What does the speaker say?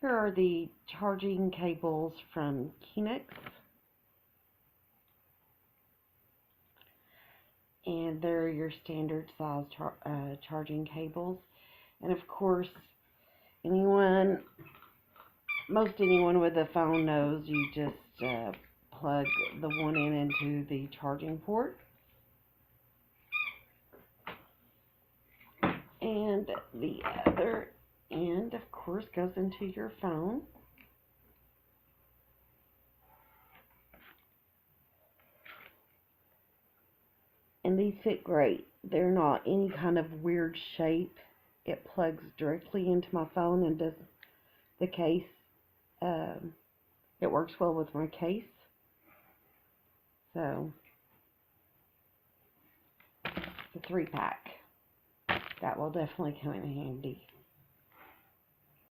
Here are the charging cables from Kenex. And they're your standard size charging cables. And of course, most anyone with a phone knows you just plug the one end into the charging port. And the other end, of course, goes into your phone. And these fit great. They're not any kind of weird shape. It plugs directly into my phone and does the case. It works well with my case. So, the 3-pack. That will definitely come in handy.